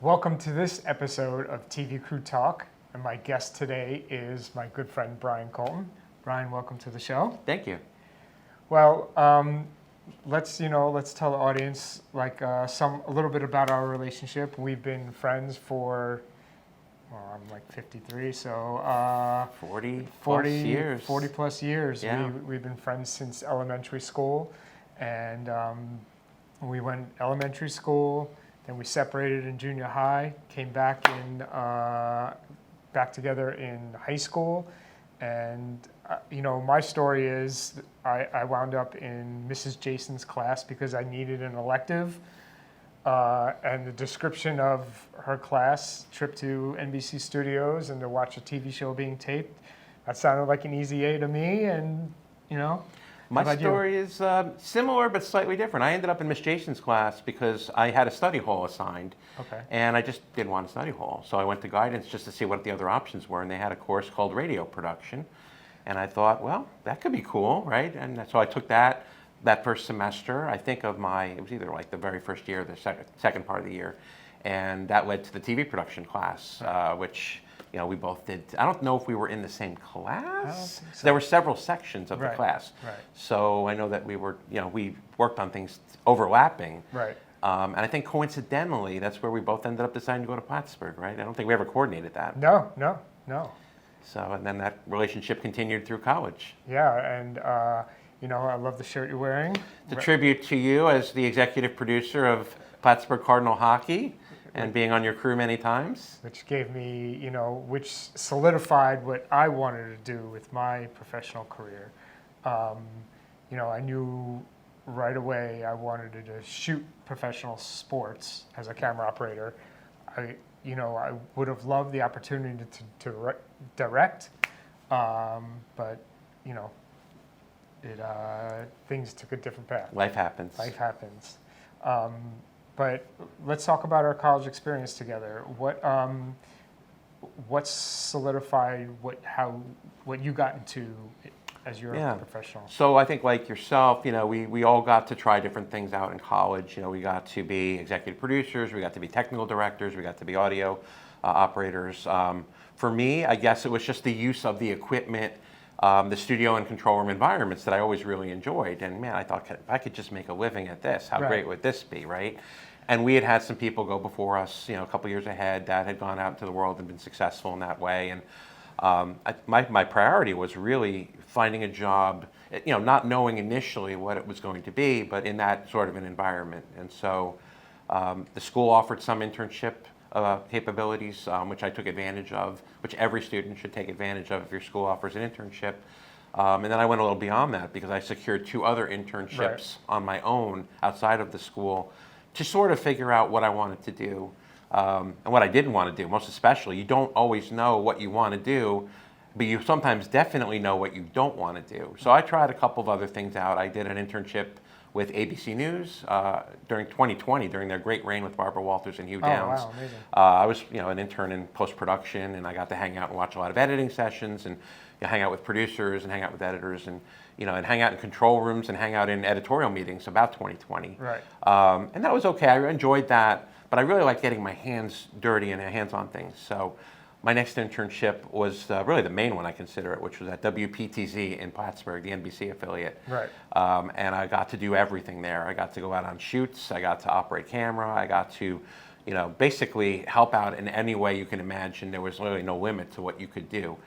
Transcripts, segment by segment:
Welcome to this episode of TV Crew Talk, and my guest today is my good friend Brian Colton. Brian, welcome to the show. Thank you. Well, let's tell the audience a little bit about our relationship. We've been friends for, I'm like 53, so 40 plus years. 40 plus years. Yeah. We've been friends since elementary school, and we went elementary school. Then we separated in junior high, came back together in high school, and my story is I wound up in Mrs. Jason's class because I needed an elective, and the description of her class trip to NBC Studios and to watch a TV show being taped, that sounded like an easy A to me, and My story is similar but slightly different. I ended up in Miss Jason's class because I had a study hall assigned, and I just didn't want a study hall. So I went to guidance just to see what the other options were, and they had a course called radio production. And I thought, well, that could be cool, right? And so I took that first semester. I think it was either like the very first year or the second part of the year. And that led to the TV production class, which we both did. I don't know if we were in the same class. I don't think so. There were several sections of the class. Right. So I know that we worked on things overlapping. Right. And I think coincidentally, that's where we boboth ended up deciding to go to Plattsburgh, right? I don't think we ever coordinated that. No. So, and then that relationship continued through college. Yeah, and I love the shirt you're wearing. It's a tribute to you as the executive producer of Plattsburgh Cardinal Hockey and being on your crew many times. Which gave me, which solidified what I wanted to do with my professional career. I knew right away I wanted to shoot professional sports as a camera operator. I would have loved the opportunity to direct, but things took a different path. Life happens. But let's talk about our college experience together. What solidified what you got into as your professional? So I think like yourself, we all got to try different things out in college. We got to be executive producers, we got to be technical directors, we got to be audio operators. For me, I guess it was just the use of the equipment, the studio and control room environments that I always really enjoyed. And man, I thought, if I could just make a living at this, how great would this be, right? And we had some people go before us, a couple years ahead that had gone out into the world and been successful in that way. And my priority was really finding a job, not knowing initially what it was going to be, but in that sort of an environment. And so the school offered some internship capabilities, which I took advantage of, which every student should take advantage of if your school offers an internship. And then I went a little beyond that because I secured 2 other internships on my own outside of the school to sort of figure out what I wanted to do and what I didn't want to do. Most especially, you don't always know what you want to do, but you sometimes definitely know what you don't want to do. So I tried a couple of other things out. I did an internship with ABC News during 2020, during their great reign with Barbara Walters and Hugh Downs. Wow, amazing. I was, an intern in post-production, and I got to hang out and watch a lot of editing sessions, and hang out with producers and hang out with editors, and and hang out in control rooms and hang out in editorial meetings about 2020. Right. And that was okay. I enjoyed that, but I really liked getting my hands dirty and hands-on things. So my next internship was really the main one, I consider it, which was at WPTZ in Plattsburgh, the NBC affiliate. Right. And I got to do everything there. I got to go out on shoots. I got to operate camera. I got to, basically help out in any way you can imagine. There was literally no limit to what you could do.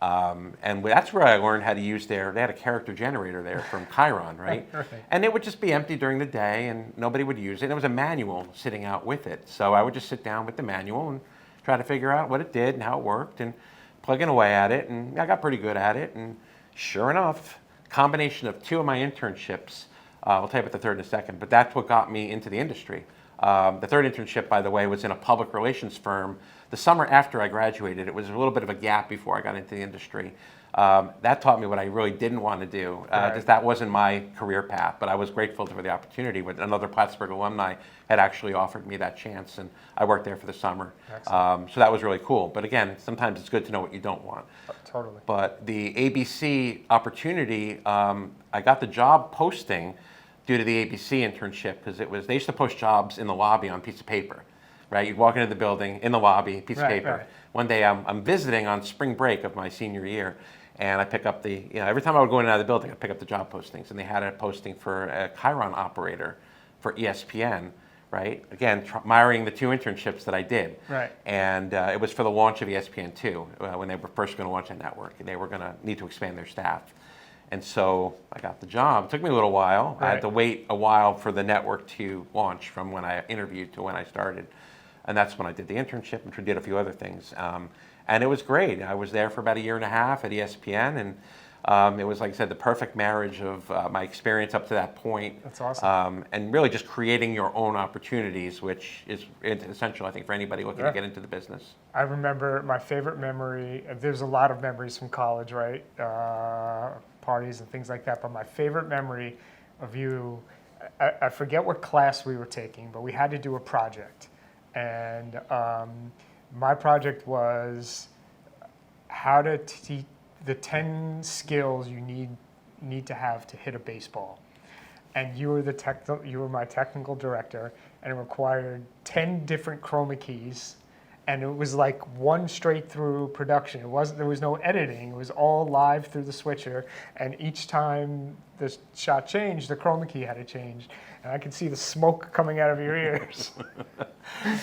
And that's where I learned how to use they had a character generator there from Chiron, right? Right. And it would just be empty during the day and nobody would use it. And there was a manual sitting out with it. So I would just sit down with the manual and try to figure out what it did and how it worked and plugging away at it. And I got pretty good at it. And sure enough, combination of 2 of my internships, I'll tell you about the third in a second, but that's what got me into the industry. The third internship, by the way, was in a public relations firm. The summer after I graduated, it was a little bit of a gap before I got into the industry. That taught me what I really didn't want to do. That wasn't my career path, but I was grateful for the opportunity. With another Plattsburgh alumni had actually offered me that chance, and I worked there for the summer. So that was really cool. But again, sometimes it's good to know what you don't want. Totally. But the ABC opportunity, I got the job posting due to the ABC internship because they used to post jobs in the lobby on a piece of paper. right? You'd walk into the building, in the lobby, piece of Right, paper. right. One day I'm visiting on spring break of my senior year, and I pick up every time I would go in and out of the building, I'd pick up the job postings, and they had a posting for a Chiron operator for ESPN, right? Again, marrying the two internships that I did. Right. And it was for the launch of ESPN2, when they were first going to launch that network. They were going to need to expand their staff. And so I got the job. It took me a little while. I had to wait a while for the network to launch from when I interviewed to when I started. And that's when I did the internship and did a few other things. And it was great. I was there for about a year and a half at ESPN, and it was, like I said, the perfect marriage of my experience up to that point. That's awesome. And really just creating your own opportunities, which is essential, I think, for anybody looking to get into the business. I remember my favorite memory, there's a lot of memories from college, right? Parties and things like that, but my favorite memory of you, I forget what class we were taking, but we had to do a project. And my project was how to teach the 10 skills you need to have to hit a baseball. And you were my technical director, and it required 10 different chroma keys, and it was like one straight through production. There was no editing. It was all live through the switcher, and each time the shot changed, the chroma key had to change. And I could see the smoke coming out of your ears.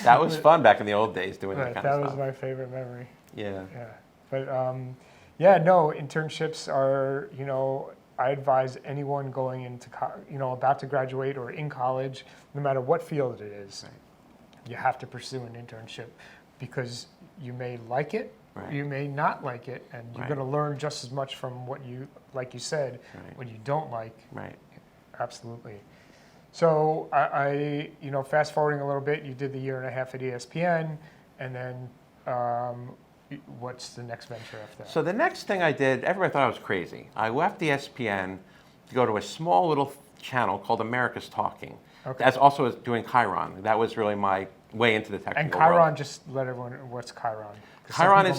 That was fun back in the old days doing that kind of That stuff. was my favorite memory. Yeah. Yeah. But no, internships are, I advise anyone going into, about to graduate or in college, no matter what field it is, you have to pursue an internship because you may like it, you may not like it, and you're going to learn just as much from what you, like you said, what you don't like. Right. Absolutely. So I fast forwarding a little bit, you did the year and a half at ESPN, and then what's the next venture after that? So the next thing I did, everybody thought I was crazy. I left ESPN to go to a small little channel called America's Talking. Okay. That's also doing Chiron. That was really my way into the technical And Chiron, world. just let everyone, what's Chiron? Chiron is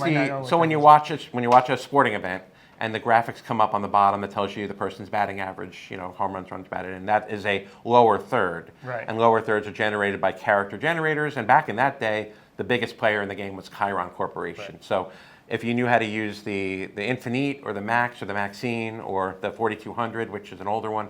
so when you watch a sporting event and the graphics come up on the bottom that tells you the person's batting average, home runs, runs batted, and that is a lower third. Right. And lower thirds are generated by character generators, and back in that day, the biggest player in the game was Chiron Corporation. Right. So if you knew how to use the Infinite or the Max or the Maxine or the 4200, which is an older one,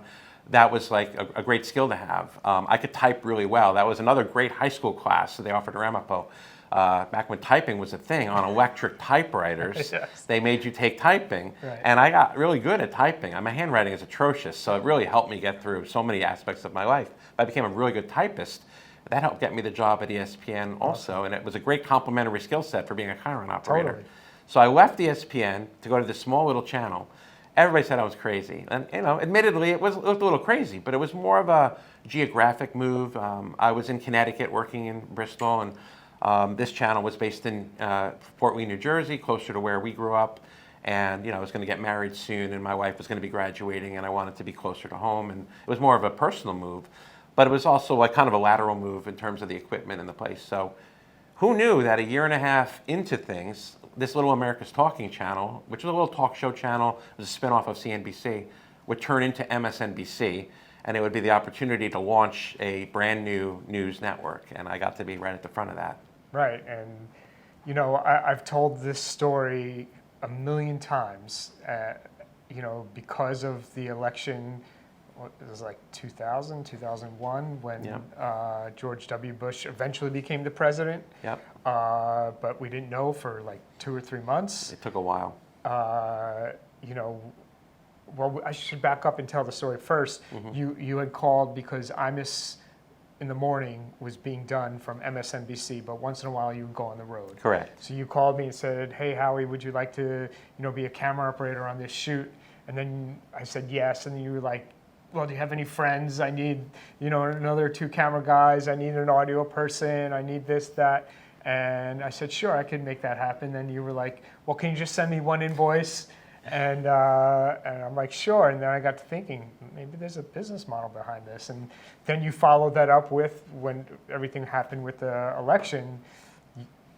that was like a great skill to have. I could type really well. That was another great high school class that they offered at Ramapo. Back when typing was a thing on electric typewriters, Yes. They made you take typing, Right. and I got really good at typing. My handwriting is atrocious, so it really helped me get through so many aspects of my life. I became a really good typist. That helped get me the job at ESPN also, and it was a great complementary skill set for being a Chiron operator. Totally. So I left ESPN to go to this small little channel. Everybody said I was crazy, and admittedly, it looked a little crazy, but it was more of a geographic move. I was in Connecticut working in Bristol, and this channel was based in Fort Lee, New Jersey, closer to where we grew up. And I was going to get married soon, and my wife was going to be graduating, and I wanted to be closer to home. And it was more of a personal move, but it was also like kind of a lateral move in terms of the equipment and the place. So who knew that a year and a half into things, this little America's Talking channel, which was a little talk show channel, it was a spinoff of CNBC, would turn into MSNBC, and it would be the opportunity to launch a brand new news network. And I got to be right at the front of that. Right, and I've told this story a million times, because of the election. It was like 2000, 2001 when George W. Bush eventually became the president. Yep. But we didn't know for like 2 or 3 months. It took a while. Well, I should back up and tell the story first. Mm-hmm. You had called because Imus in the morning was being done from MSNBC, but once in a while you would go on the road. Correct. So you called me and said, "Hey, Howie, would you like to, be a camera operator on this shoot?" And then I said yes, and then you were like, "Well, do you have any friends? I need, another 2 camera guys. I need an audio person. I need this, that." And I said, "Sure, I can make that happen." Then you were like, "Well, can you just send me 1 invoice?" And I'm like, "Sure." And then I got to thinking, maybe there's a business model behind this. And then you followed that up with, when everything happened with the election,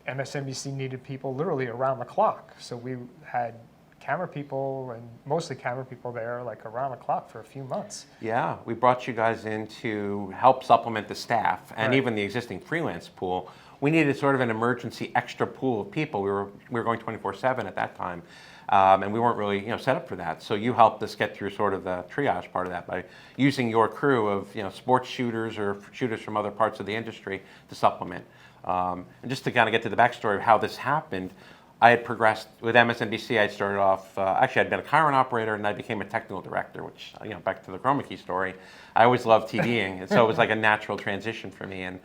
MSNBC needed people literally around the clock. So we had camera people, and mostly camera people there, like around the clock for a few months. Yeah, we brought you guys in to help supplement the staff and Right. even the existing freelance pool we needed sort of an emergency extra pool of people. We were going 24/7 at that time. And we weren't really, set up for that. So you helped us get through sort of the triage part of that by using your crew of, sports shooters or shooters from other parts of the industry to supplement. And just to kind of get to the backstory of how this happened, I had progressed with MSNBC. I started off, actually, I'd been a Chiron operator, and I became a technical director, which, back to the chroma key story, I always loved TVing. And so it was like a natural transition for me. And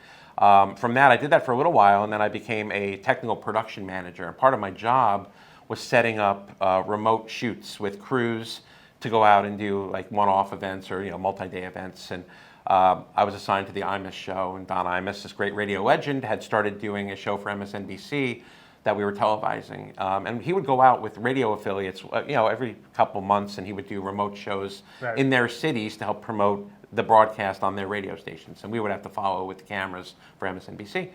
from that, I did that for a little while, and then I became a technical production manager. And part of my job was setting up remote shoots with crews to go out and do like one-off events or multi-day events. And I was assigned to the Imus show, and Don Imus, this great radio legend, had started doing a show for MSNBC that we were televising. And he would go out with radio affiliates, every couple months, and he would do remote shows in their cities to help promote the broadcast on their radio stations. And we would have to follow with the cameras for MSNBC.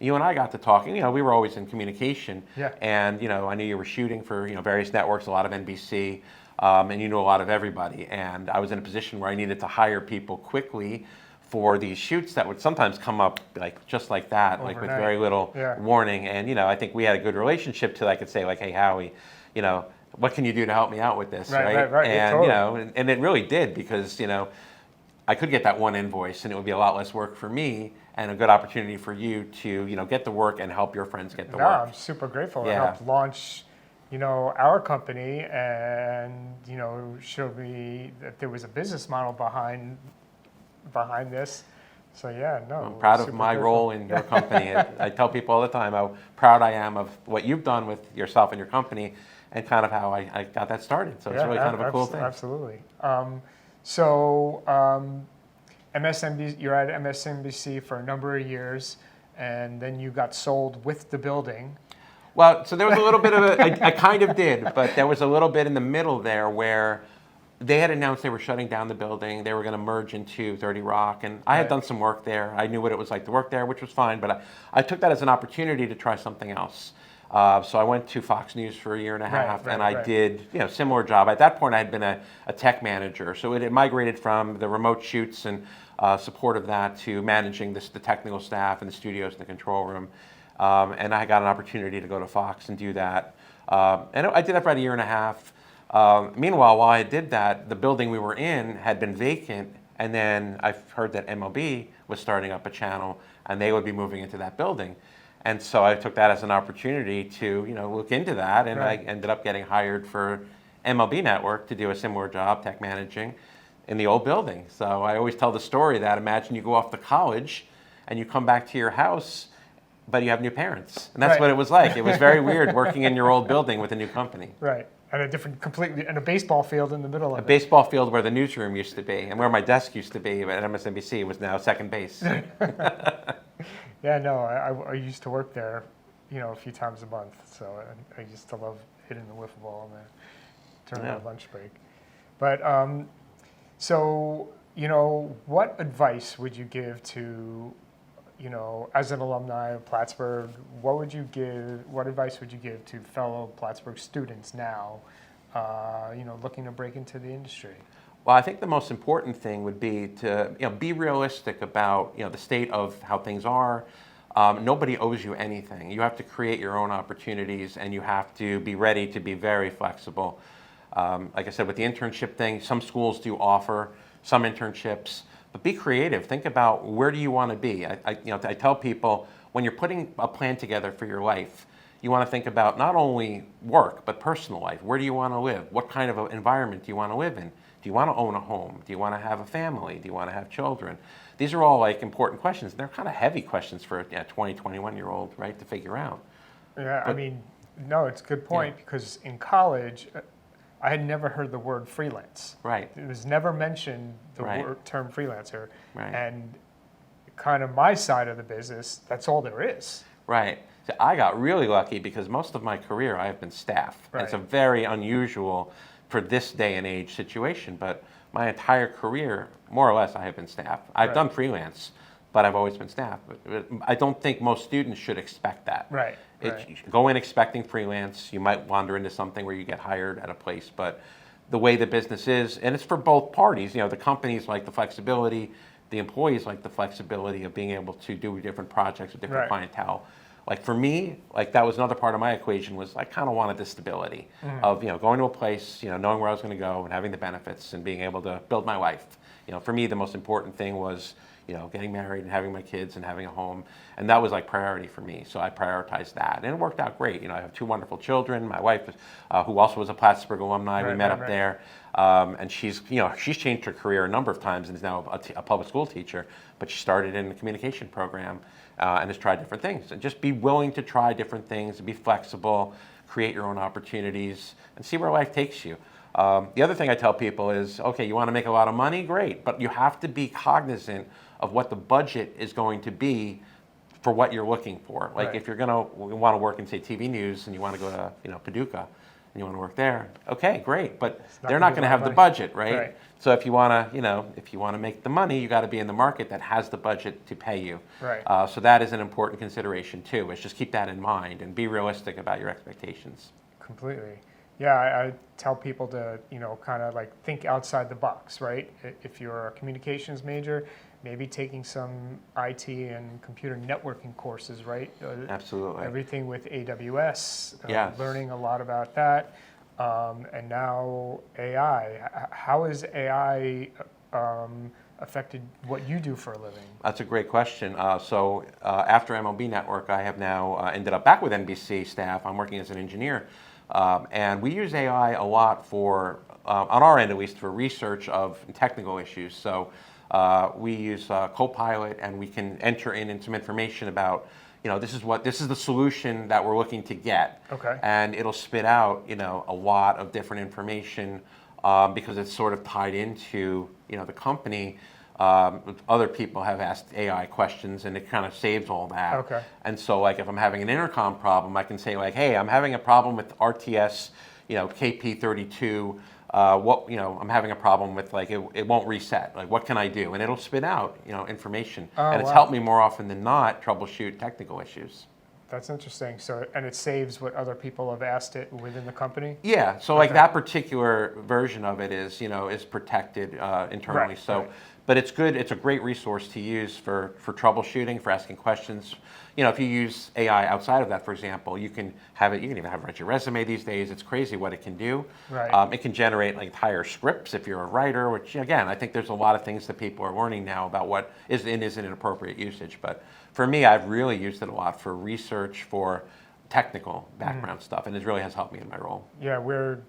You and I got to talking. We were always in communication. Yeah. And I knew you were shooting for various networks, a lot of NBC, and you knew a lot of everybody. And I was in a position where I needed to hire people quickly for these shoots that would sometimes come up just like that, overnight, like with very little warning. And I think we had a good relationship till I could say like, hey Howie, what can you do to help me out with this, right? Right. And Totally. and it really did, because I could get that one invoice and it would be a lot less work for me and a good opportunity for you to, get the work and help your friends get the work. I'm super grateful. Yeah. It helped launch, our company, and, showed me that there was a business model behind this. So I'm proud of my role in your company. I tell people all the time how proud I am of what you've done with yourself and your company, and kind of how I got that started. So it's really kind of a cool thing. Absolutely. MSNBC, you're at MSNBC for a number of years, and then you got sold with the building. Well, so there was a little bit of I kind of did, but there was a little bit in the middle there where they had announced they were shutting down the building. They were going to merge into 30 Rock, and I had done some work there. I knew what it was like to work there, which was fine, but I took that as an opportunity to try something else. So I went to Fox News for a year and a half, and I did similar job. At that point, I had been a tech manager, so it had migrated from the remote shoots and support of that to managing the technical staff and the studios and the control room. And I got an opportunity to go to Fox and do that. And I did that for about a year and a half. Meanwhile, while I did that, the building we were in had been vacant, and then I heard that MLB was starting up a channel, and they would be moving into that building. And so I took that as an opportunity to, look into that, and I ended up getting hired for MLB Network to do a similar job, tech managing, in the old building. So I always tell the story that imagine you go off to college, and you come back to your house, but you have new parents. And that's what it was like. It was very weird working in your old building with a new company. Right. And and a baseball field in the middle of it. A baseball field where the newsroom used to be, and where my desk used to be at MSNBC was now second base. I used to work there, a few times a month. So I used to love hitting the wiffle ball during the lunch break. But what advice would you give to, as an alumni of Plattsburgh, what advice would you give to fellow Plattsburgh students now, looking to break into the industry? Well, I think the most important thing would be to be realistic about the state of how things are. Nobody owes you anything. You have to create your own opportunities, and you have to be ready to be very flexible. Like I said, with the internship thing, some schools do offer some internships, but be creative. Think about, where do you want to be? I tell people, when you're putting a plan together for your life, you want to think about not only work, but personal life. Where do you want to live? What kind of environment do you want to live in? Do you want to own a home? Do you want to have a family? Do you want to have children? These are all important questions. They're kind of heavy questions for a 20, 21-year-old, right, to figure out. Yeah, but, it's a good point, because in college, I had never heard the word freelance. Right. It was never mentioned, the term freelancer. Right. And kind of my side of the business, that's all there is. Right. So I got really lucky, because most of my career I have been staff. Right. It's a very unusual for this day and age situation, but my entire career, more or less, I have been staff. I've done freelance, but I've always been staff. But I don't think most students should expect that. Right. You should go in expecting freelance. You might wander into something where you get hired at a place, but the way the business is, and it's for both parties, the companies like the flexibility, the employees like the flexibility of being able to do different projects with different Right. clientele. Like for me, like that was another part of my equation was I kind of wanted the stability of, going to a place, knowing where I was going to go and having the benefits and being able to build my life. For me, the most important thing was, getting married and having my kids and having a home. And that was like priority for me. So I prioritized that. And it worked out great. I have 2 wonderful children. My wife, who also was a Plattsburgh alumni, we met up there. And she's changed her career a number of times and is now a public school teacher. But she started in the communication program and has tried different things. And just be willing to try different things, be flexible, create your own opportunities, and see where life takes you. The other thing I tell people is, okay, you want to make a lot of money? Great. But you have to be cognizant of what the budget is going to be for what you're looking for. Like Right. if you're going to want to work in, say, TV news and you want to go to, Paducah and you want to work there, okay, great. But they're not going to have the budget, right? Right. So if you want to, make the money, you got to be in the market that has the budget to pay you. Right. So that is an important consideration too. Is just keep that in mind and be realistic about your expectations. Completely. Yeah, I tell people to, kind of like think outside the box, right? If you're a communications major, maybe taking some IT and computer networking courses, right? Absolutely. Everything with AWS, Yes. learning a lot about that. And now AI. How has AI affected what you do for a living? That's a great question. So after MLB Network, I have now ended up back with NBC staff. I'm working as an engineer. And we use AI a lot for, on our end at least, for research of technical issues. So we use Copilot, and we can enter in some information about, this is the solution that we're looking to get. Okay. And it'll spit out, a lot of different information because it's sort of tied into, the company. Other people have asked AI questions, and it kind of saves all that. Okay. And so, like, if I'm having an intercom problem, I can say, like, hey, I'm having a problem with RTS, KP32. I'm having a problem with, like, it won't reset. Like, what can I do? And it'll spit out, information. And it's helped me more often than not troubleshoot technical issues. That's interesting. So, and it saves what other people have asked it within the company? Yeah, so like that particular version of it is, is protected internally. Right, So, right. but it's good. It's a great resource to use for troubleshooting, for asking questions. If you use AI outside of that, for example, you can have it. You can even have it write your resume these days. It's crazy what it can do. Right. It can generate like entire scripts if you're a writer. Which again, I think there's a lot of things that people are learning now about what is and isn't an appropriate usage. But for me, I've really used it a lot for research, for technical background stuff, and it really has helped me in my role. Yeah, we're,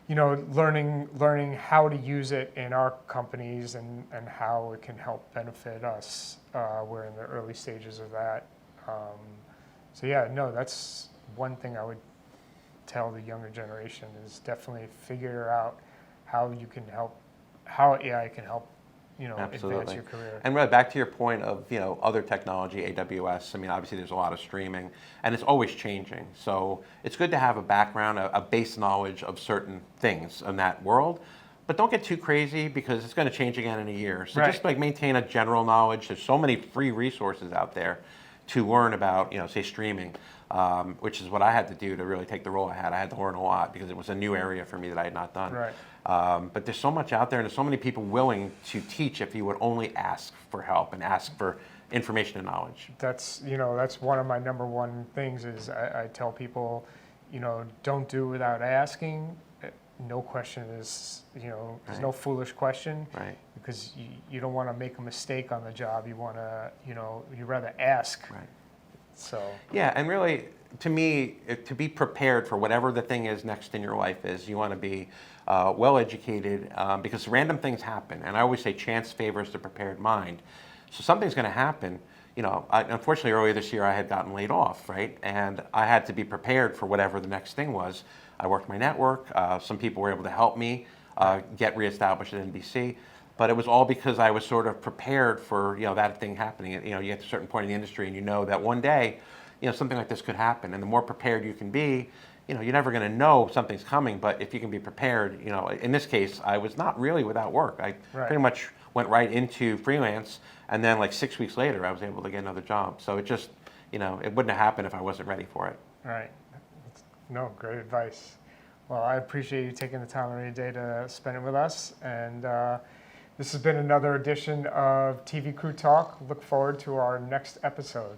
learning how to use it in our companies and how it can help benefit us. We're in the early stages of that. So yeah, no, that's one thing I would tell the younger generation is definitely figure out how you can help, how AI can help, advance your career. And really back to your point of, other technology, AWS, I mean, obviously there's a lot of streaming and it's always changing. So it's good to have a background, a base knowledge of certain things in that world, but don't get too crazy because it's going to change again in a year. So just like maintain a general knowledge. There's so many free resources out there to learn about, say streaming, which is what I had to do to really take the role I had. I had to learn a lot because it was a new area for me that I had not done. Right. But there's so much out there, and there's so many people willing to teach if you would only ask for help and ask for information and knowledge. That's one of my number one things is I tell people, don't do without asking. No question is, there's no foolish question. Right. Because you don't want to make a mistake on the job. You want to, you rather ask. Right. So. Yeah, and really, to me, to be prepared for whatever the thing is next in your life is, you want to be well educated because random things happen. And I always say chance favors the prepared mind. So something's going to happen. Unfortunately, earlier this year, I had gotten laid off, right? And I had to be prepared for whatever the next thing was. I worked my network. Some people were able to help me get reestablished at NBC. But it was all because I was sort of prepared for that thing happening. You get to a certain point in the industry, and you know that one day, something like this could happen. And the more prepared you can be, you're never going to know something's coming. But if you can be prepared, in this case, I was not really without work. I pretty much went right into freelance, and then like 6 weeks later, I was able to get another job. So it just, it wouldn't have happened if I wasn't ready for it. Right. No, great advice. Well, I appreciate you taking the time of your day to spend it with us, and This has been another edition of TV Crew Talk. Look forward to our next episode.